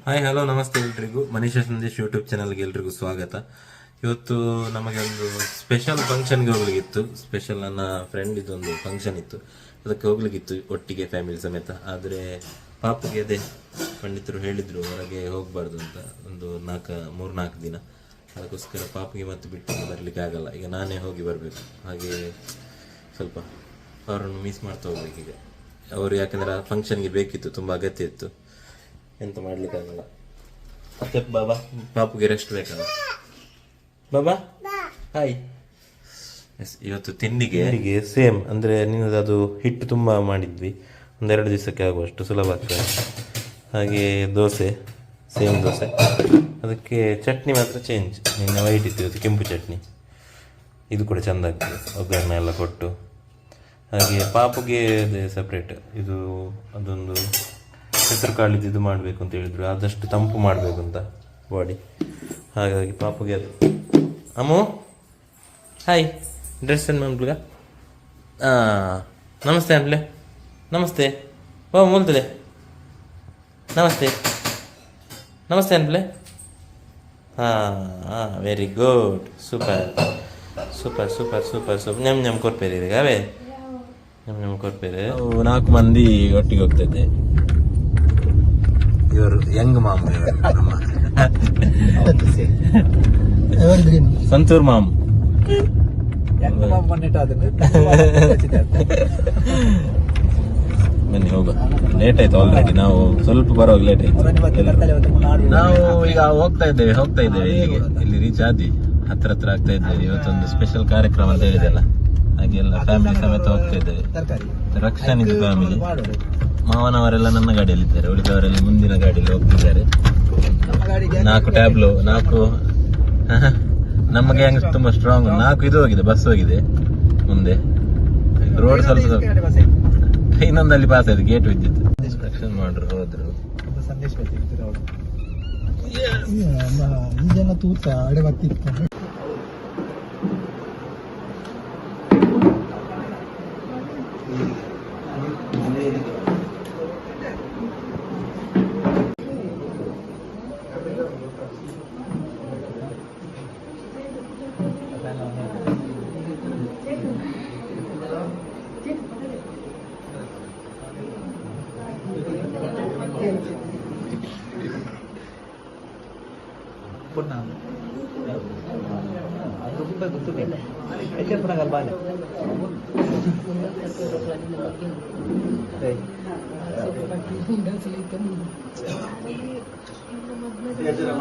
Hi hello ನಮಸ್ತೆ ಎಲ್ರಿಗೂ Manisha Sandesh YouTube ಚಾನಲ್ಗೆ ಎಲ್ರಿಗೂ ಸ್ವಾಗತ. ಇವತ್ತು ನಮಗೆ ಒಂದು ಸ್ಪೆಷಲ್ ಫಂಕ್ಷನ್ಗೆ ಹೋಗ್ಲಿಕ್ಕಿತ್ತು. ಸ್ಪೆಷಲ್ ನನ್ನ ಫ್ರೆಂಡ್ ಇದೊಂದು ಫಂಕ್ಷನ್ ಇತ್ತು, ಅದಕ್ಕೆ ಹೋಗ್ಲಿಕ್ಕಿತ್ತು ಒಟ್ಟಿಗೆ ಫ್ಯಾಮಿಲಿ ಸಮೇತ. ಆದರೆ ಪಾಪುಗೆ ಅದೇ ಪಂಡಿತರು ಹೇಳಿದ್ರು ಹೊರಗೆ ಹೋಗಬಾರ್ದು ಅಂತ ಒಂದು 3-4 ದಿನ. ಅದಕ್ಕೋಸ್ಕರ ಪಾಪಿಗೆ ಮತ್ತೆ ಬಿಟ್ಟು ಬರಲಿಕ್ಕೆ ಆಗಲ್ಲ. ಈಗ ನಾನೇ ಹೋಗಿ ಬರಬೇಕು. ಹಾಗೆ ಸ್ವಲ್ಪ ಅವರನ್ನು ಮಿಸ್ ಮಾಡ್ತಾ ಹೋಗ್ಬೇಕು ಈಗ. ಅವರು ಯಾಕಂದ್ರೆ ಆ ಫಂಕ್ಷನ್ಗೆ ಬೇಕಿತ್ತು, ತುಂಬ ಅಗತ್ಯ ಇತ್ತು. ಎಂತ ಮಾಡ್ಲಿಕ್ಕಾಗಲ್ಲ. ಮತ್ತೆ ಬಾಬಾ ಪಾಪುಗೆ ರೆಸ್ಟ್ ಬೇಕಲ್ಲ. ಬಾಬಾ ಹಾಯ್. ಎಸ್, ಇವತ್ತು ತಿಂಡಿಗೆ ಸೇಮ್ ಅಂದರೆ ನಿನ್ನದು ಅದು ಹಿಟ್ಟು ತುಂಬ ಮಾಡಿದ್ವಿ, 1-2 ದಿವಸಕ್ಕೆ ಆಗುವಷ್ಟು ಸುಲಭ ಆಗ್ತದೆ. ಹಾಗೆ ದೋಸೆ, ಸೇಮ್ ದೋಸೆ. ಅದಕ್ಕೆ ಚಟ್ನಿ ಮಾತ್ರ ಚೇಂಜ್. ನಿನ್ನೆ ವೈಟ್ ಇತ್ತು, ಇವತ್ತು ಕೆಂಪು ಚಟ್ನಿ. ಇದು ಕೂಡ ಚೆಂದ ಆಗ್ತದೆ, ಒಗ್ಗರಣೆ ಎಲ್ಲ ಕೊಟ್ಟು. ಹಾಗೆ ಪಾಪುಗೆ ಅದೇ ಸಪ್ರೇಟ್ ಇದು ಅದೊಂದು ಹೆಸರು ಕಾಳಿದ್ದು ಇದು ಮಾಡಬೇಕು ಅಂತ ಹೇಳಿದ್ರು, ಆದಷ್ಟು ತಂಪು ಮಾಡಬೇಕು ಅಂತ ಬಾಡಿ. ಹಾಗಾಗಿ ಪಾಪುಗೆ ಅದು. ಅಮ್ಮು ಹಾಯ್, ಡ್ರೆಸ್ ಏನು ಮಾಡ್ಬಿಗ. ನಮಸ್ತೆ ಅನ್ಲೆ, ನಮಸ್ತೆ. ಓ ಮೂಲ್ತದೆ, ನಮಸ್ತೆ ನಮಸ್ತೆ ಅನ್ಲೆ. ಹಾಂ very good, super super super super super. ನೆಮ್ ಕೊಡ್ಬೇರಿ ಈಗ ಅವೇ ನೆಮ್ ಕೊಡ್ಬೇರಿ. 4 ಮಂದಿ ಒಟ್ಟಿಗೆ ಹೋಗ್ತೈತೆ. ಇವರು ಯಂಗ್ ಮಾಮ್, ಸಂತೂರ್ ಮಾಮ್. ಬನ್ನಿ ಹೋಗ, ಲೇಟ್ ಆಯ್ತು ಆಲ್ರೆಡಿ. ನಾವು ಸ್ವಲ್ಪ ಬರೋವಾಗ ಲೇಟ್ ಆಯ್ತು. ನಾವು ಈಗ ಹೋಗ್ತಾ ಇದ್ದೇವೆ ಇಲ್ಲಿ ರೀಚ್ ಆದ್ವಿ, ಹತ್ರ ಆಗ್ತಾ ಇದ್ದೇವೆ. ಇವತ್ತೊಂದು ಸ್ಪೆಷಲ್ ಕಾರ್ಯಕ್ರಮ ಅಂತ ಹೇಳಿದೆಲ್ಲ, ಹಾಗೆಲ್ಲ ಫ್ಯಾಮಿಲಿ ಸಮೇತ ಹೋಗ್ತಾ ಇದ್ದೇವೆ. ರಕ್ಷಣ್ ಇದು ಫ್ಯಾಮಿಲಿ, ಮಾವನವರೆಲ್ಲ ನನ್ನ ಗಾಡಿಯಲ್ಲಿದ್ದಾರೆ, ಉಳಿದವರೆಲ್ಲ ಮುಂದಿನ ಗಾಡಿಯಲ್ಲಿ ಹೋಗ್ತಿದ್ದಾರೆ. 4 ಟ್ಯಾಬ್ಲು, 4 ನಮ್ಮ ಗ್ಯಾಂಗ್ ತುಂಬಾ ಸ್ಟ್ರಾಂಗ್. 4 ಇದು ಹೋಗಿದೆ, ಬಸ್ ಹೋಗಿದೆ ಮುಂದೆ. ರೋಡ್ ಸ್ವಲ್ಪ ಇನ್ನೊಂದಲ್ಲಿ ಪಾಸ್ ಆಯ್ತು, ಗೇಟ್ ಬಿದ್ದಿತ್ತು. ರಕ್ಷಣೆ ಮಾಡ್ರು ಹೋದ್ರು.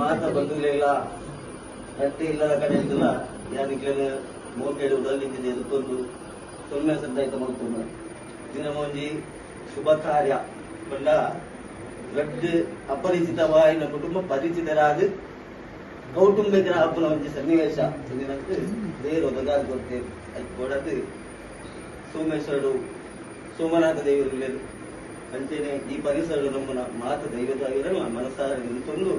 ಮಾತ್ರ ಬಂದಿಲ್ಲ, ರಟ್ಟೆ ಇಲ್ಲದ ಕಡೆ ಇದ್ದಲ್ಲ ಯಾರಿಗೆ ಮೋಕೆಡು ಉಡಲಿಕ್ಕಿದೆ ಎದುಕೊಂಡು ಸೊನ್ನೆ ಸಂದಾಯಿತ ಮಾಡ್ಕೊಂಡು ದಿನ ಮುಂಜಿ ಶುಭ ಕಾರ್ಯ ಬಂದ ಗಡ್ಡು ಅಪರಿಚಿತವಾಯಿನ ಕುಟುಂಬ ಪರಿಚಿತರಾದ ಕೌಟುಂಬಿಕರ ಹಬ್ಬನ ಒಂಜಿ ಸನ್ನಿವೇಶ ಇದಕ್ಕೆ ದೇವರು ಒದಗಾದ ಕೊಡ್ತೇವೆ. ಅದು ಕೊಡದು ಸೋಮೇಶ್ವರರು, ಸೋಮನಾಥ ದೇವರು ಅಂಚೆನೆ ಈ ಪರಿಸರ ನಮ್ಮನ ಮಾತ ದೈವದಾಗಿರಲ್ಲ ಮನಸ್ಸಾರ ನಿಂತೊಂದು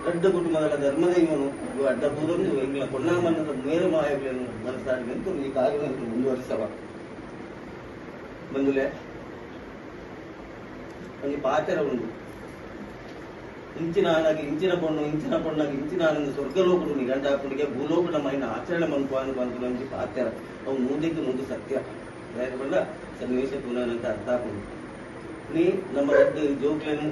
ದೊಡ್ಡ ಕುಟುಂಬಗಳ ಧರ್ಮದೈವನು ಅಡ್ಡ ಕೂದೊಂದು ಎಂಗ್ಲ ಕೊಣ್ಣಾಮನ್ನದ ಮೇರು ಮಾಯಗಳನ್ನು ಮನಸ್ಸಾರಿ ನಿಂತು ಈ ಕಾರ್ಯವನ್ನು ಮುಂದುವರಿಸವ ಬಂದುಲೆ ಒಂದು ಪಾತ್ರ ಉಂಟು. ಇಂಚಿನ ಪೊಣ್ಣಾಗಿ ಇಂಚಿನ ಆನಂದ ಸ್ವರ್ಗಲೋಕಡು ನೀ ಗಂಡ ಹಾಕೊಂಡಿಗೆ ಭೂಲೋಕದ ಮೈನ ಆಚರಣೆ ಮನ್ಕು ಅನ್ಕೊಂಡು ಒಂಜಿ ಪಾತ್ರ ಅವು ಮುಂದೆ ಸತ್ಯ ಬಂದ ಸನ್ನಿವೇಶ ಪುನಃ ಅರ್ಥ ಹಾಕೊಂಡು ನೀ ನಮ್ಮ ದೊಡ್ಡ ಜೋಕ್ಲೇನು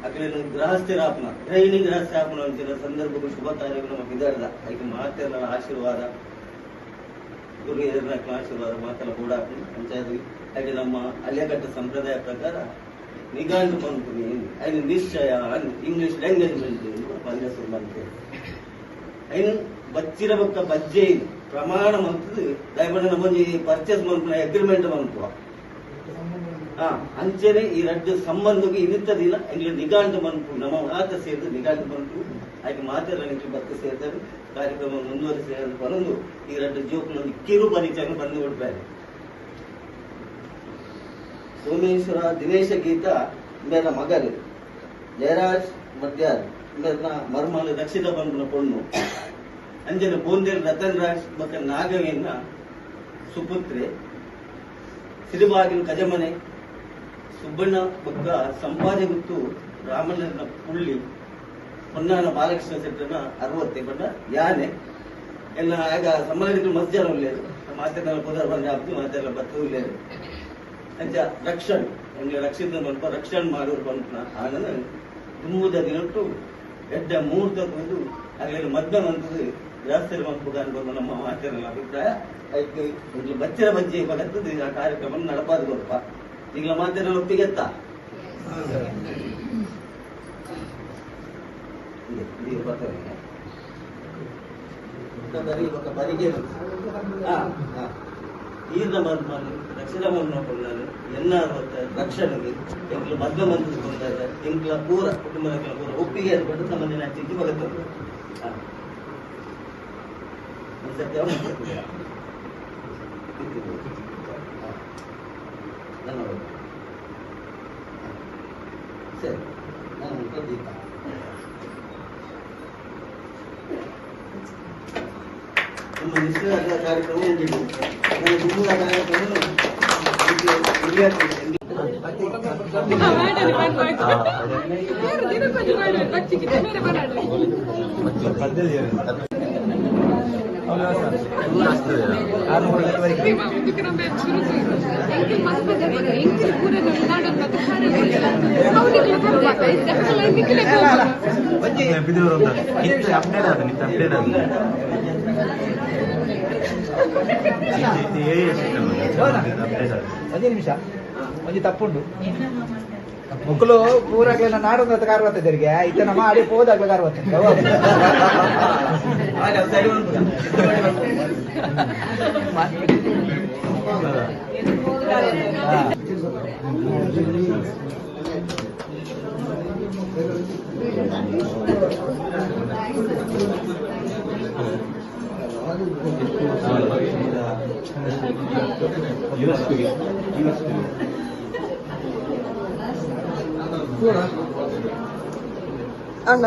ಅಕ್ಲೇನು ಗೃಹಸ್ಥಿರಾಪನ ಗೃಹಿಣಿ ಗೃಹಸ್ಥಾಪನ ಅಂಚಿನ ಸಂದರ್ಭಗಳು ಶುಭ ಕಾರ್ಯಗಳು ನಮ್ಮ ಬಿದಾಡ್ದ ಅದಕ್ಕೆ ಮಾತೆಲ್ಲ ಆಶೀರ್ವಾದ, ಗುರು ಹಿರಿಯರ ಆಶೀರ್ವಾದ ಮಾತೆಲ್ಲ ಕೂಡ ಪಂಚಾಯತ್. ಹಾಗೆ ನಮ್ಮ ಅಲೆಗಟ್ಟ ಸಂಪ್ರದಾಯ ಪ್ರಕಾರ ನಿಗಾಂಡು ಬಂತು ಐದು ನಿಶ್ಚಯ ಇಂಗ್ಲಿಷ್ ಲ್ಯಾಂಗ್ವೇಜ್ ಬಂದು ಬಂತು ಐನು ಬಚ್ಚಿರ ಬಕ್ಕ ಬಜ್ಜೆ ಪ್ರಮಾಣ ಮಂತದ್ದು ದಯಮಾಡಿ ನಮ್ಮೊಂದು ಪರ್ಚೇಸ್ ಮಾಡ್ಕೊಂಡು ಅಗ್ರಿಮೆಂಟ್ ಮಾಡ್ಕೋ ಅಂಚೆನೆ ಈ ರಡ್ಡು ಸಂಬಂಧಕ್ಕೆ ಇರುತ್ತದಿಲ್ಲ ಇಲ್ಲಿ ನಿಗಾಂಡು ಬಂತು ನಮ್ಮ ಮಾತ ಸೇರಿದು ನಿಗಾಂಡು ಬಂತು ಹಾಗೆ ಮಾತೆಲ್ಲ ನಿಮಗೆ ಬತ್ತ ಸೇರ್ತಾರೆ. ಕಾರ್ಯಕ್ರಮ ಮುಂದುವರಿಸಿ ಬರಂದು ಈ ರಡ್ಡು ಜೋಕ್ನೊಂದು ಕಿರು ಪರಿಚಯ ಬಂದು ಬಿಡ್ತಾರೆ. ಸೋಮೇಶ್ವರ ದಿನೇಶ ಗೀತ ಮೇರ ಮಗಲು ಜಯರಾಜ್ ಮಧ್ಯಾರ್ ಮೇರ್ನ ಮರ್ಮಲು ರಕ್ಷಿತ ಬಂಧನ ಪೊಣ್ಣು ಅಂಜನ ಬೋಂದೇಲ್ ರತನ್ ರಾಜ್ ಮಕ್ಕ ನಾಗವೇನ ಸುಪುತ್ರೆ ಸಿರಿಬಾಗಿಲು ಕಜಮನೆ ಸುಬ್ಬಣ್ಣ ಬೊಕ್ಕ ಸಂಪಾದೆ ಗುತ್ತು ರಾಮಣ್ಣನ ಪುಳ್ಳಿ ಹೊನ್ನಾನ ಬಾಲಕೃಷ್ಣ ಶೆಟ್ಟನ 60 ಬಣ್ಣ ಯಾನೆ ಎಲ್ಲ ಆಗ ಸಮ್ಮೇಳನಕ್ಕೆ ಮಸ್ತ್ ಜನ ಉಳ್ಳೇರು ಮಾತೆಲ್ಲ ಪುದರ್ ಬಂದ ಹಬ್ಬಿ ಮಾತೆಲ್ಲ ಬತ್ತು ಉಳ್ಳೇರು ಅಂಚ ರಕ್ಷಣ್ ಎಂಗೆ ರಕ್ಷಿತ ಬಂಪ ರಕ್ಷಣ್ ಮಾಡೋರು ಬಂತ ಆನಂದ ತುಂಬುದ ದಿನಟ್ಟು ಎಡ್ಡ ಮುಹೂರ್ತದ್ದು ಆಗಲೇ ಮಧ್ಯ ಮಂತದ್ದು ಜಾಸ್ತಿ ಮಕ್ಕಳು ಅನ್ಕೊಂಡು ನಮ್ಮ ಮಾತೆಲ್ಲ ಅಭಿಪ್ರಾಯ ಅದಕ್ಕೆ ಒಂದು ಬಚ್ಚರ ಬಜ್ಜಿ ಬಗತ್ತದು ಆ ಕಾರ್ಯಕ್ರಮ ನಡಪಾದ ಗೊಲ್ಪ ಈಗ ಮಾತೆಲ್ಲ ಒಪ್ಪಿಗೆತ್ತ ಈರ್ನ ಬಂದ್ಮಾಲಿ ರಕ್ಷಣಾ ನೋಡ್ಕೊಂಡಾರೆ ಎನ್ನಾರು ರಕ್ಷಣೆಗೆ ಎಂಕ್ಲ ಮಧ್ಯ ಮಂತ್ರಿಸ್ಕೊಂಡಾರೆ ಎಂಕ್ಲ ಪೂರ ಕುಟುಂಬದ ಪೂರ ಒಪ್ಪಿಗೆ ಏರ್ಪಟ್ಟು ಸಂಬಂಧಿನ ಹಚ್ಚಿಕ್ಕೆ ಬಗತ್ತದು ಸತ್ಯ ಸರಿ ನಾನು ದೀಪ ತುಂಬ ನಿಷ್ಠಾದ ಕಾರ್ಯಕ್ರಮ ಮುಗಿದು ನಾನು ತುಂಬುವ ಕಾರ್ಯಕ್ರಮ ನಿಮಿಷ ಒಂಜಿ ತಪ್ಪುಂಡು ಮಕ್ಕಳು ಪೂರಾಗ್ಲ ನಾಡೊಂದು ಕಾರ್ ಬರ್ತದರಿಗೆ ಇತನ ಮಾಡಿ ಹೋದಾಗ್ಲ ಕಾರ್ ಬರ್ತದೆ ಅಣ್ಣ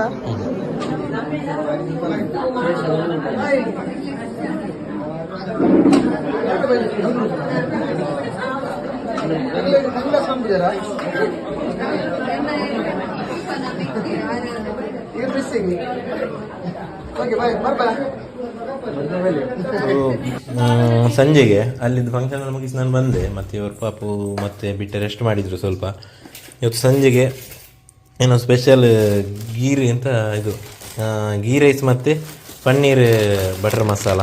ಸಂಜೆಗೆ ಅಲ್ಲಿದ್ದು ಫಂಕ್ಷನ್ ಮುಗಿಸಿ ನಾನು ಬಂದೆ ಮತ್ತು ಇವ್ರ ಪಾಪು ಮತ್ತೆ ಬಿಟ್ಟು ರೆಸ್ಟ್ ಮಾಡಿದರು ಸ್ವಲ್ಪ. ಇವತ್ತು ಸಂಜೆಗೆ ಏನೋ ಸ್ಪೆಷಲ್ ಗೀರ್ ಅಂತ ಇದು ಗೀ ರೈಸ್ ಮತ್ತು ಪನ್ನೀರ್ ಬಟರ್ ಮಸಾಲ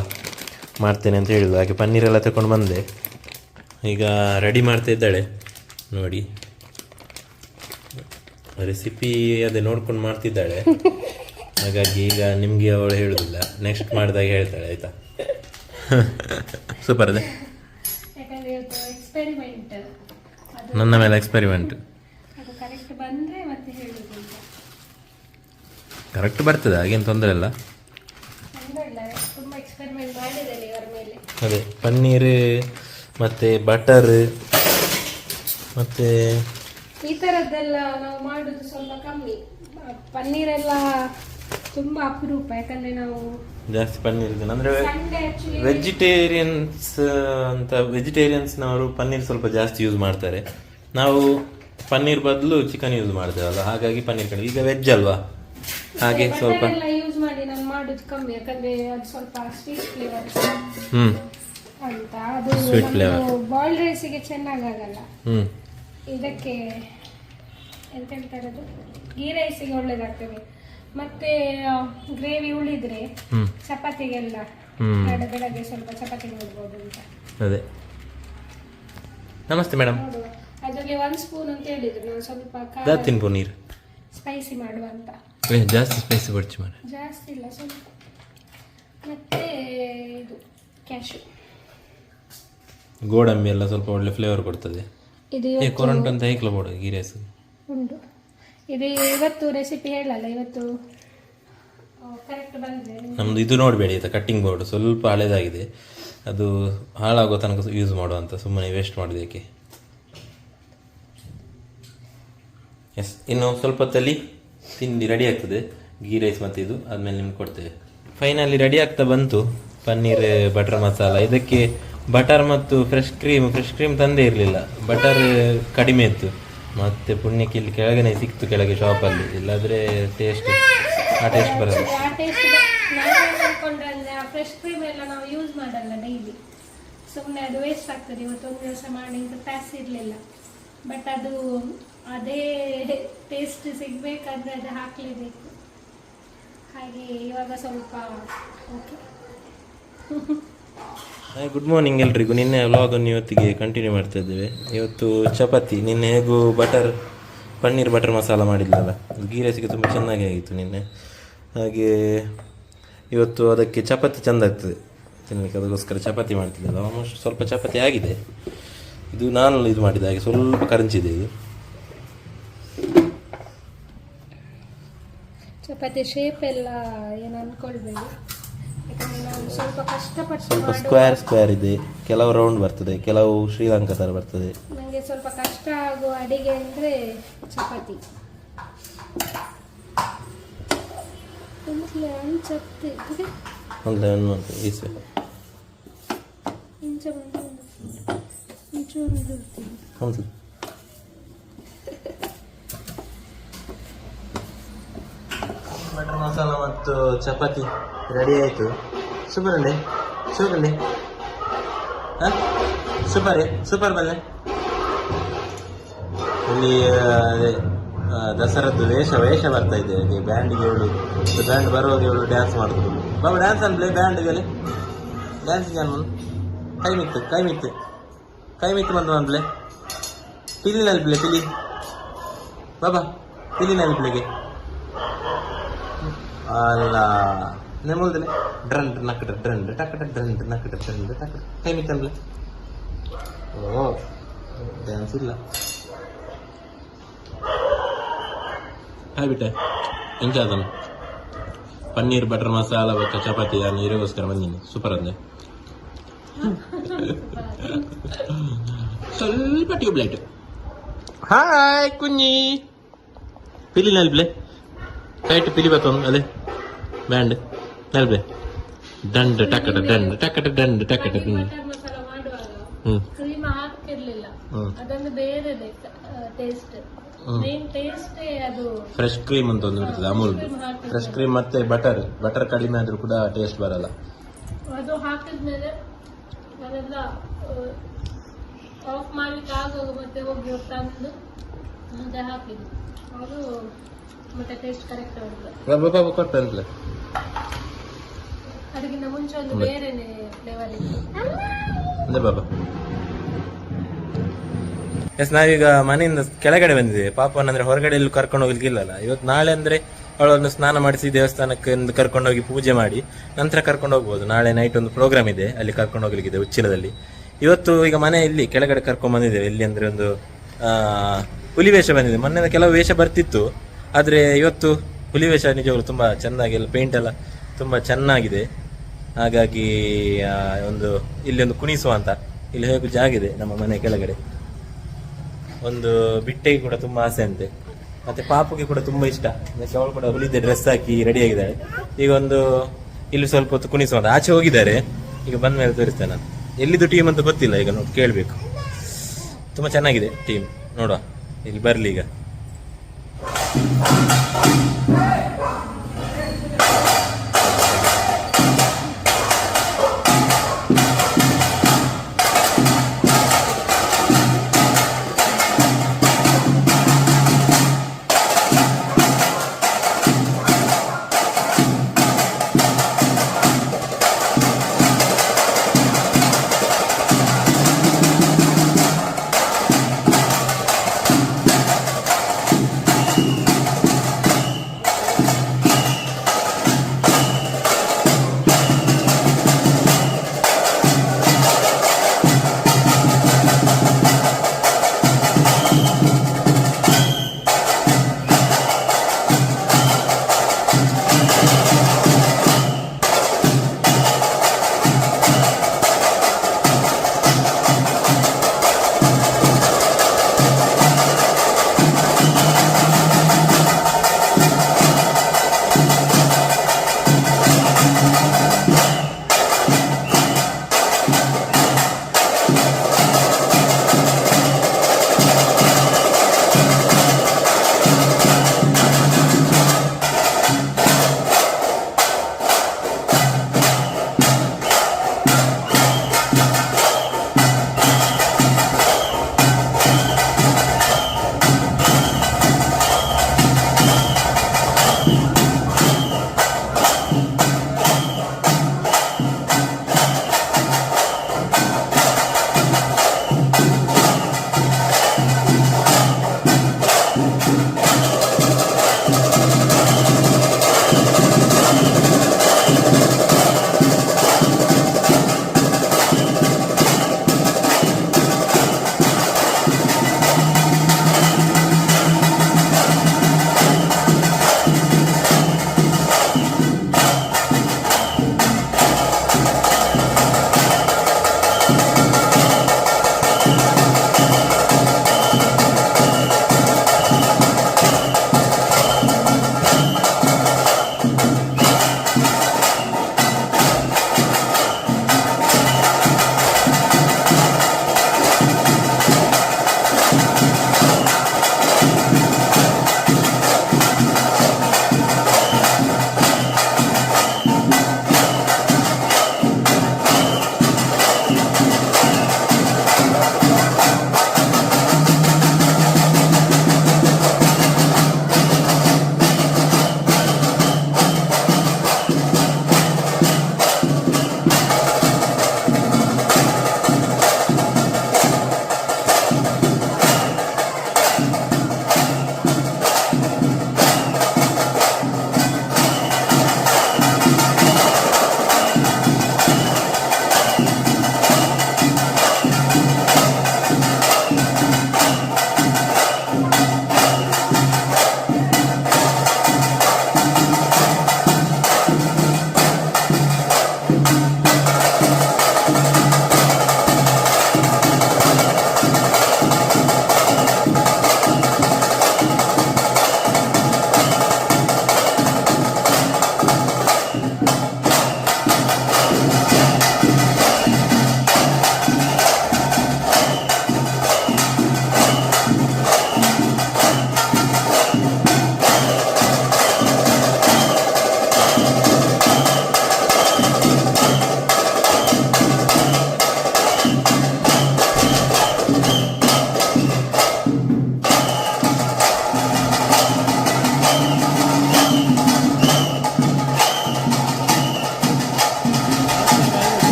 ಮಾಡ್ತೇನೆ ಅಂತ ಹೇಳಿದ್ರು. ಹಾಗೆ ಪನ್ನೀರೆಲ್ಲ ತಗೊಂಡು ಬಂದೆ, ಈಗ ರೆಡಿ ಮಾಡ್ತಾ ಇದ್ದಾಳೆ ನೋಡಿ. ರೆಸಿಪಿ ಅದೇ ನೋಡ್ಕೊಂಡು ಮಾಡ್ತಿದ್ದಾಳೆ, ಹಾಗಾಗಿ ಈಗ ನಿಮಗೆ ಅವಳು ಹೇಳೋದಿಲ್ಲ, ನೆಕ್ಸ್ಟ್ ಮಾಡಿದಾಗ ಹೇಳ್ತಾಳೆ ಆಯಿತಾ. ಸೂಪರ್ ಅದೇ ನನ್ನ ಮೇಲೆ ಎಕ್ಸ್ಪೆರಿಮೆಂಟ್. ಕರೆಕ್ಟ್ ಬರ್ತದೆ, ಹಾಗೇನು ತೊಂದರೆ ಇಲ್ಲ. ಅದೇ ಪನ್ನೀರ್ ಮತ್ತು ಬಟರ್ ಮತ್ತು ಈ ಥರದ್ದೆಲ್ಲ ನಾವು ಮಾಡೋದು ಸ್ವಲ್ಪ ಕಮ್ಮಿ. ಪನ್ನೀರೆಲ್ಲ ತುಂಬ ಅಪರೂಪ, ಯಾಕಂದರೆ ನಾವು ಜಾಸ್ತಿ ಪನ್ನೀರ್ ಇದೆ ಅಂದರೆ ವೆಜಿಟೇರಿಯನ್ಸ್ನವರು ಪನ್ನೀರ್ ಸ್ವಲ್ಪ ಜಾಸ್ತಿ ಯೂಸ್ ಮಾಡ್ತಾರೆ. ನಾವು ಪನ್ನೀರ್ ಬದಲು ಚಿಕನ್ ಯೂಸ್ ಮಾಡ್ತೇವಲ್ಲ, ಹಾಗಾಗಿ ಪನ್ನೀರ್ ಕಡಿಮೆ. ಈಗ ವೆಜ್ ಅಲ್ವಾ, ಹಾಗೆ ಸ್ವಲ್ಪ ಯೂಸ್ ಮಾಡಿ ನಾನು ಮಾಡೋದು ಕಮ್ಮಿ, ಯಾಕಂದರೆ ಅದು ಸ್ವಲ್ಪ ಸ್ವೀಟ್ ಫ್ಲೇವರ್ ಅಂತ. ಅದು ಸ್ವೀಟ್ ಫ್ಲೇವರ್ ಬಾಯ್ಲ್ಡ್ ರೈಸಿಗೆ ಚೆನ್ನಾಗಾಗಲ್ಲ. ಹ್ಞೂ ಇದಕ್ಕೆ ಎಂತ ಹೇಳ್ತಾರೆ, ಅದು ಗೀ ರೈಸಿಗೆ ಒಳ್ಳೇದಾಗ್ತದೆ. ಮತ್ತೆ ಗ್ರೇವಿ ಉಳಿದ್ರೆ ಚಪಾತಿಗೆಲ್ಲ ಬೆಳಗ್ಗೆ ಸ್ವಲ್ಪ ಚಪಾತಿ ಮಾಡ್ಬೋದು ಅಂತ. ಅದೇ ನಮಸ್ತೆ ಮೇಡಮ್. ಅದರಲ್ಲಿ 1 ಸ್ಪೂನ್ ಅಂತ ಹೇಳಿದ್ರು, ನಾನು ಸ್ವಲ್ಪ ಜಾಸ್ತಿ ಪನ್ನೀರ್ ಸ್ಪೈಸಿ ಮಾಡುವ ಅಂತ. ಜಾಸ್ತಿ ಸ್ಪೈಸಿ ಬರ್ಚಿ ಮಾಡ, ಜಾಸ್ತಿ ಇಲ್ಲ ಸ್ವಲ್ಪ. ಮತ್ತೆ ಇದು ಕ್ಯಾಶು ಗೋಡಂಬಿ ಎಲ್ಲ ಸ್ವಲ್ಪ ಒಳ್ಳೆ ಫ್ಲೇವರ್ ಕೊಡ್ತದೆ. ಇದು ಕೊರಂಟ್ ಅಂತ ಹೇಗ್ಲ ಬೋಡು ಗೀ ರೈಸ್ ಉಂಟು. ಇದು ಇವತ್ತು ರೆಸಿಪಿ ಹೇಳಲ್ಲ, ಇವತ್ತು ಕರೆಕ್ಟ್ ಬಂದರೆ ನಮ್ದು ಇದು ನೋಡಬೇಡಿ ಆಯಿತಾ. ಕಟ್ಟಿಂಗ್ ಬೋರ್ಡ್ ಸ್ವಲ್ಪ ಹಳೇದಾಗಿದೆ, ಅದು ಹಾಳಾಗೋ ತನಕ ಯೂಸ್ ಮಾಡುವಂತ, ಸುಮ್ಮನೆ ವೇಸ್ಟ್ ಮಾಡೋದಕ್ಕೆ. ಎಸ್, ಇನ್ನು ಸ್ವಲ್ಪ ಹೊತ್ತಲ್ಲಿ ತಿಂಡಿ ರೆಡಿ ಆಗ್ತದೆ, ಗೀ ರೈಸ್ ಮತ್ತು ಇದು ಆದಮೇಲೆ ನಿಮ್ಗೆ ಕೊಡ್ತೇವೆ. ಫೈನಲಿ ರೆಡಿ ಆಗ್ತಾ ಬಂತು ಪನ್ನೀರ್ ಬಟರ್ ಮಸಾಲ. ಇದಕ್ಕೆ ಬಟರ್ ಮತ್ತು ಫ್ರೆಶ್ ಕ್ರೀಮ್ ತಂದೇ ಇರಲಿಲ್ಲ, ಬಟರ್ ಕಡಿಮೆ ಇತ್ತು, ಮತ್ತೆ ಪುಣ್ಯಕ್ಕೆ ಇಲ್ಲಿ ಕೆಳಗನೆ ಸಿಕ್ತು, ಕೆಳಗೆ ಶಾಪಲ್ಲಿ, ಇಲ್ಲಾದ್ರೆ ಟೇಸ್ಟ್ ಆ ಟೇಸ್ಟ್ ಬರಲ್ಲ. ಆ ಟೇಸ್ಟ್ ನಾವು ಅನ್ಕೊಂಡ್ರೆ ಅಂದ್ರೆ ಆ ಫ್ರೆಶ್ ಕ್ರೀಮ್ ಎಲ್ಲ ನಾವು ಯೂಸ್ ಮಾಡಲ್ಲ ಡೈಲಿ, ಸುಮ್ಮನೆ ಅದು ವೇಸ್ಟ್ ಆಗ್ತದೆ. ಇವತ್ತೊಂದು ದಿವಸ ಮಾಡಿ ಪ್ಯಾಸ್ ಇರಲಿಲ್ಲ, ಬಟ್ ಅದು ಅದೇ ಟೇಸ್ಟ್ ಸಿಗ್ಬೇಕಂದ್ರೆ ಅದು ಹಾಕಲೇಬೇಕು. ಹಾಗೆ ಇವಾಗ ಸ್ವಲ್ಪ ಓಕೆ. ಗುಡ್ ಮಾರ್ನಿಂಗ್ ಎಲ್ರಿಗೂ. ನಿನ್ನೆ ವ್ಲಾಗನ್ನು ಇವತ್ತಿಗೆ ಕಂಟಿನ್ಯೂ ಮಾಡ್ತಾ ಇದ್ದೇವೆ. ಇವತ್ತು ಚಪಾತಿ, ನಿನ್ನೆ ಹೇಗೂ ಪನ್ನೀರ್ ಬಟರ್ ಮಸಾಲ ಮಾಡಿದ್ಲಲ್ಲ, ಗೀ ರೈಸಿಗೆ ತುಂಬ ಚೆನ್ನಾಗಿ ಆಗಿತ್ತು ನಿನ್ನೆ. ಹಾಗೆ ಇವತ್ತು ಅದಕ್ಕೆ ಚಪಾತಿ ಚೆಂದ ಆಗ್ತದೆ ತಿನ್ನಲಿಕ್ಕೆ, ಅದಕ್ಕೋಸ್ಕರ ಚಪಾತಿ ಮಾಡ್ತಿದ್ದಲ್ಲ. ಆಲ್ಮೋಸ್ಟ್ ಸ್ವಲ್ಪ ಚಪಾತಿ ಆಗಿದೆ. ಇದು ನಾನು ಇದು ಮಾಡಿದ ಹಾಗೆ ಸ್ವಲ್ಪ ಕರಂಚಿದೆ ಇದು. ಚಪಾತಿ ಶೇಪ್ ಎಲ್ಲ ಏನು ಅನ್ಕೊಳ್ಬೇಡಿ, ಯಾಕಂದ್ರೆ ನಾನು ಸ್ವಲ್ಪ ಕಷ್ಟಪಟ್ಟು ಸ್ವಲ್ಪ ಸ್ಕ್ವೇರ್ ಇದೆ, ಕೆಲವು ರೌಂಡ್ ಬರ್ತದೆ, ಕೆಲವು ಶ್ರೀಲಂಕಾ ಥರ ಬರ್ತದೆ. ನನಗೆ ಸ್ವಲ್ಪ ಕಷ್ಟ ಆಗುವ ಅಡಿಗೆ ಅಂದರೆ ಚಪಾತಿ. ಬಟರ್ ಮಸಾಲ ಮತ್ತು ಚಪಾತಿ ರೆಡಿ ಆಯಿತು. ಸೂಪರ್ ಅಂడి, ಸೂಪರ್ ಅಂడి, ಸೂಪರ್ ಬಲ್ಲೆ. ಇಲ್ಲಿ ದಸರದ್ದು ವೇಷ ಬರ್ತಾ ಇದೆ. ಬ್ಯಾಂಡಿಗೆ ಇವಳು, ಬ್ಯಾಂಡ್ ಬರುವಾಗ ಇವಳು ಡ್ಯಾನ್ಸ್ ಮಾಡಿದ್ರು. ಬಾಬಾ ಡ್ಯಾನ್ಸ್ ಅನ್ಪ್ಲೆ, ಬ್ಯಾಂಡ್ಗೆ ಡ್ಯಾನ್ಸ್ ಜಾನ್ ಕೈ ಮಿತ್ತು ಬಂದು ಅನ್ಪ್ಲೆ, ಪಿಲಿ ನಲ್ಪ್ಲೆ, ಪಿಲಿ ಬಾಬಾ ಪಿಲಿ ನಲ್ಪ್ಲೆಗೆ ಅಲ್ಲ ನೆಮ್ಮಲ್ದಿಲ್ಲ. ಡ್ರಂಡ್ ನಕ್ಕಟ ಡ್ರಂಡ್ ಟಕ್ಕಟ ಡ್ರಂಡ್ ನಕ್ಕಟ ಡ್ರಂಡ್ ಟಕ್ಕಟ ಕೈ ಮಿತ್ತನ್ಲೆ. ಓ ಡ್ಯಾನ್ಸ್ ಇಲ್ಲ. ಹಾಯ್ ಬಿಟ್ಟೆ ಎಂಚಾದನು ಪನ್ನೀರ್ ಬಟರ್ ಮಸಾಲ ಮತ್ತು ಚಪಾತಿ ನಾನು ಇರೋಗೋಸ್ಕರ ಬಂದೀನಿ. ಸೂಪರ್ ಅಂದೆ. ಸ್ವಲ್ಪ ಟ್ಯೂಬ್ಲೈಟ್. ಹಾಯ್ ಕುഞ്ഞി ಪಿಲಿ ನಲ್ಪ್ಲೆ, ಕೈಟ್ ಪಿಲಿ ಬತ್ತೊಂದು ಅದೇ ಬ್ಯಾಂಡ್ ನಲ್ಪ್ಲೆ. ದಂಡ್ ಟಕ್ಕಟ ದಂಡ್ ಟಕ್ಕಟ ದಂಡ್ ಟಕ್ಕಟ ದಂಡ್. ಮಸಾಲ ಮಾಡುವಾಗ ಕ್ರೀಮ್ ಹಾಕಿರ್ಲಿಲ್ಲ, ಅದೊಂದು ಬೇರೆ ಟೇಸ್ಟ್. ಮೇನ್ ಟೇಸ್ಟ್ ಅದು ಫ್ರೆಶ್ ಕ್ರೀಮ್ ಅಂತ ಒಂದು ಇರ್ತದೆ, ಅಮೂಲ್ ಫ್ರೆಶ್ ಕ್ರೀಮ್. ಮತ್ತೆ ಬಟರ್ ಕಡಿಮೆ ಆದ್ರೂ ಕೂಡ ಟೇಸ್ಟ್ ಬರಲ್ಲ. ಅದು ಹಾಕಿದ್ಮೇಲೆ ಅದೆಲ್ಲ ಆಫ್ ಮಾಡ್ಲಿಕ್ಕೆ ಆಗುವಾಗ ಮತ್ತೆ ಹೋಗಿ ತಂದು ಮುಂದೆ ಹಾಕಿದ್ದು ಅದು ಮತ್ತೆ ಟೇಸ್ಟ್ ಕರೆಕ್ಟ್ ಉಂಟು. ಕೊಟ್ಟಂತಲೇ ಅದಕ್ಕಿಂತ ಮುಂಚೆ ಒಂದು ಬೇರೆನೆ ಫ್ಲೇವರ್ ಇತ್ತು. ಅದೇ ಬಾಬಾ. ಎಸ್, ನಾವೀಗ ಮನೆಯಿಂದ ಕೆಳಗಡೆ ಬಂದಿದ್ದೇವೆ. ಪಾಪನಂದ್ರೆ ಹೊರಗಡೆ ಎಲ್ಲೂ ಕರ್ಕೊಂಡು ಹೋಗ್ಲಿಕ್ಕಿಲ್ಲಲ್ಲ. ಇವತ್ತು ನಾಳೆ ಅಂದ್ರೆ ಅವಳನ್ನು ಸ್ನಾನ ಮಾಡಿಸಿ ದೇವಸ್ಥಾನಕ್ಕೆ ಒಂದು ಕರ್ಕೊಂಡೋಗಿ ಪೂಜೆ ಮಾಡಿ ನಂತರ ಕರ್ಕೊಂಡು ಹೋಗ್ಬೋದು. ನಾಳೆ ನೈಟ್ ಒಂದು ಪ್ರೋಗ್ರಾಮ್ ಇದೆ, ಅಲ್ಲಿ ಕರ್ಕೊಂಡು ಹೋಗ್ಲಿಕ್ಕಿದೆ ಉಚ್ಚಿಲದಲ್ಲಿ. ಇವತ್ತು ಈಗ ಮನೆ ಇಲ್ಲಿ ಕೆಳಗಡೆ ಕರ್ಕೊಂಡ್ ಬಂದಿದ್ದೇವೆ. ಇಲ್ಲಿ ಅಂದ್ರೆ ಒಂದು ಹುಲಿ ವೇಷ ಬಂದಿದೆ. ಮೊನ್ನೆ ಕೆಲವು ವೇಷ ಬರ್ತಿತ್ತು, ಆದ್ರೆ ಇವತ್ತು ಹುಲಿ ವೇಷ ನಿಜವಾಗ್ಲು ತುಂಬಾ ಚೆನ್ನಾಗಿ ಎಲ್ಲ ಪೇಂಟ್ ಎಲ್ಲ ತುಂಬಾ ಚೆನ್ನಾಗಿದೆ. ಹಾಗಾಗಿ ಇಲ್ಲಿ ಒಂದು ಕುಣಿಸುವ ಅಂತ ಇಲ್ಲಿ ಹೇಗೂ ಜಾಗ ಇದೆ ನಮ್ಮ ಮನೆ ಕೆಳಗಡೆ. ಒಂದು ಬಿಟ್ಟೆಗೆ ಕೂಡ ತುಂಬಾ ಆಸೆ ಅಂತೆ, ಮತ್ತೆ ಪಾಪುಗೆ ಕೂಡ ತುಂಬಾ ಇಷ್ಟ. ಅದಕ್ಕೆ ಅವಳು ಕೂಡ ಹುಲಿದೆ ಡ್ರೆಸ್ ಹಾಕಿ ರೆಡಿ ಆಗಿದ್ದಾಳೆ. ಈಗ ಇಲ್ಲಿ ಸ್ವಲ್ಪ ಹೊತ್ತು ಕುಣಿಸುವಂತ. ಆಚೆ ಹೋಗಿದ್ದಾರೆ, ಈಗ ಬಂದ ಮೇಲೆ ತೋರಿಸ್ತೇನೆ ನಾನು. ಎಲ್ಲಿದ್ದು ಟೀಮ್ ಅಂತ ಗೊತ್ತಿಲ್ಲ, ಈಗ ನೋಡಿ ಕೇಳಬೇಕು. ತುಂಬಾ ಚೆನ್ನಾಗಿದೆ ಟೀಮ್, ನೋಡುವ ಇಲ್ಲಿ ಬರ್ಲಿ ಈಗ.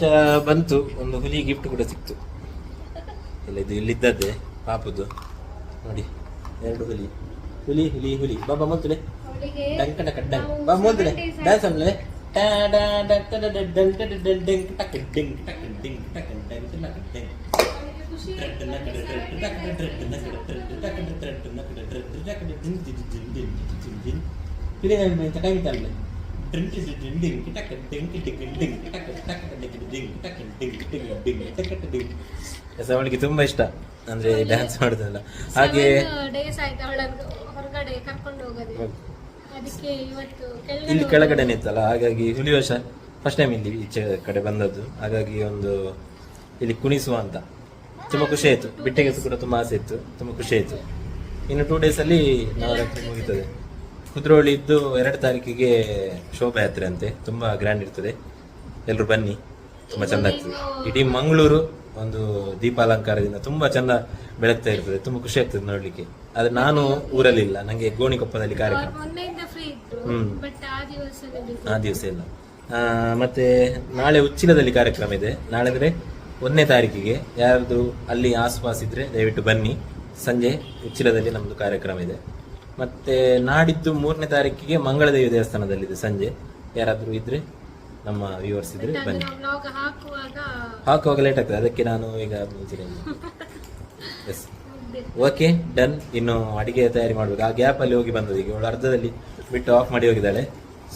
ವರ್ಷ ಬಂತು, ಒಂದು ಹುಲಿ ಗಿಫ್ಟ್ ಕೂಡ ಸಿಕ್ತು. ಇದು ಇಲ್ಲಿದ್ದದ್ದೇ ಪಾಪದ್ದು ನೋಡಿ, 2 ಹುಲಿ. ಹುಲಿ ಹುಲಿ ಹುಲಿ ಬಾಬಾ ಮೊದಲೇ ಅವಳಿಗೆ ಡಂಕ ಡಂಕ ಡಂಕ ಬಾ ಮೊದಲೇ ಡ್ಯಾನ್ಸ್ ಆಮೇಲೆ ಖುಷಿ ಅವಳಿಗೆ ತುಂಬಾ ಇಷ್ಟ ಅಂದ್ರೆ ಡ್ಯಾನ್ಸ್ ಮಾಡೋದಲ್ಲ. ಹಾಗೆ ಡೇಸ್ ಆಯ್ತು ಅವಳನ್ನು ಹೊರಗಡೆ ಕರ್ಕೊಂಡು ಹೋಗೋದು, ಅದಕ್ಕೆ ಇವತ್ತು ಇಲ್ಲಿ ಕೆಳಗಡೆ ನಿಂತಲ್ಲ, ಹಾಗಾಗಿ ಹುಲಿ ವರ್ಷ ಫಸ್ಟ್ ಟೈಮ್ ಇಲ್ಲಿ ಈಚೆ ಕಡೆ ಬಂದದ್ದು. ಹಾಗಾಗಿ ಒಂದು ಇಲ್ಲಿ ಕುಣಿಸುವ ಅಂತ ತುಂಬಾ ಖುಷಿ ಆಯ್ತು. ಬಿಟ್ಟೆಗೆ ಕೂಡ ತುಂಬಾ ಆಸೆ ಇತ್ತು, ತುಂಬಾ ಖುಷಿ ಆಯ್ತು. ಇನ್ನು 2 days ಅಲ್ಲಿ ನವರಾತ್ರಿ ಮುಗೀತದೆ. ಕುದ್ರೋಳಿ ಇದ್ದು 2 ತಾರೀಕಿಗೆ ಶೋಭಾಯಾತ್ರೆ ಅಂತೆ, ತುಂಬಾ ಗ್ರ್ಯಾಂಡ್ ಇರ್ತದೆ. ಎಲ್ರು ಬನ್ನಿ, ತುಂಬಾ ಚಂದ ಆಗ್ತದೆ. ಇಡೀ ಮಂಗಳೂರು ಒಂದು ದೀಪಾಲಂಕಾರದಿಂದ ತುಂಬಾ ಚಂದ ಬೆಳಗ್ತಾ ಇರ್ತದೆ, ತುಂಬಾ ಖುಷಿ ಆಗ್ತದೆ ನೋಡ್ಲಿಕ್ಕೆ. ಆದ್ರೆ ನಾನು ಊರಲ್ಲಿಲ್ಲ, ನಂಗೆ ಗೋಣಿಕೊಪ್ಪದಲ್ಲಿ ಕಾರ್ಯಕ್ರಮ. ಮೊನ್ನೆಯಿಂದ ಫ್ರೀ ಇತ್ತು, ಬಟ್ ಆ ದಿವಸ ಇಲ್ಲ. ಮತ್ತೆ ನಾಳೆ ಉಚ್ಚಿಲದಲ್ಲಿ ಕಾರ್ಯಕ್ರಮ ಇದೆ. ನಾಳೆ ಅಂದ್ರೆ 1ನೇ ತಾರೀಕಿಗೆ ಯಾರಾದ್ರೂ ಅಲ್ಲಿ ಆಸ್ಪಾಸ್ ಇದ್ರೆ ದಯವಿಟ್ಟು ಬನ್ನಿ. ಸಂಜೆ ಉಚ್ಚಿಲದಲ್ಲಿ ನಮ್ದು ಕಾರ್ಯಕ್ರಮ ಇದೆ. ಮತ್ತೆ ನಾಡಿದ್ದು 3ನೇ ತಾರೀಕಿಗೆ ಮಂಗಳದೇವಿ ದೇವಸ್ಥಾನದಲ್ಲಿದೆ ಸಂಜೆ. ಯಾರಾದ್ರೂ ಇದ್ರೆ ನಮ್ಮ ವ್ಯೂವರ್ಸ್ ಇದ್ರೆ ಬನ್ನಿ. ಹಾಕುವಾಗ ಲೇಟ್ ಆಗ್ತದೆ, ಅದಕ್ಕೆ ನಾನು ಈಗ ಎಸ್ ಓಕೆ ಡನ್. ಇನ್ನು ಅಡಿಗೆ ತಯಾರಿ ಮಾಡ್ಬೇಕು. ಆ ಗ್ಯಾಪ್ ಅಲ್ಲಿ ಹೋಗಿ ಬಂದದ್ದು, ಈಗ ಅವಳು ಅರ್ಧದಲ್ಲಿ ಬಿಟ್ಟು ಆಫ್ ಮಾಡಿ ಹೋಗಿದ್ದಾಳೆ.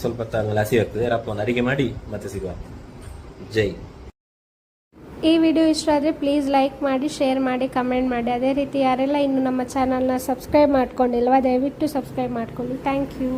ಸ್ವಲ್ಪ ಹೊತ್ತಾದ್ಮೇಲೆ ಹಸಿ ಆಗ್ತದೆ. ರಪ್ಪ ಒಂದು ಅಡಿಗೆ ಮಾಡಿ ಮತ್ತೆ ಸಿಗುವ. ಜೈ. ಈ ವಿಡಿಯೋ ಇಷ್ಟ ಆದರೆ ಪ್ಲೀಸ್ ಲೈಕ್ ಮಾಡಿ, ಶೇರ್ ಮಾಡಿ, ಕಮೆಂಟ್ ಮಾಡಿ. ಅದೇ ರೀತಿ ಯಾರೆಲ್ಲ ಇನ್ನು ನಮ್ಮ ಚಾನಲ್ನ ಸಬ್ಸ್ಕ್ರೈಬ್ ಮಾಡ್ಕೊಂಡಿಲ್ವಾ ದಯವಿಟ್ಟು ಸಬ್ಸ್ಕ್ರೈಬ್ ಮಾಡ್ಕೊಳ್ಳಿ. Thank you.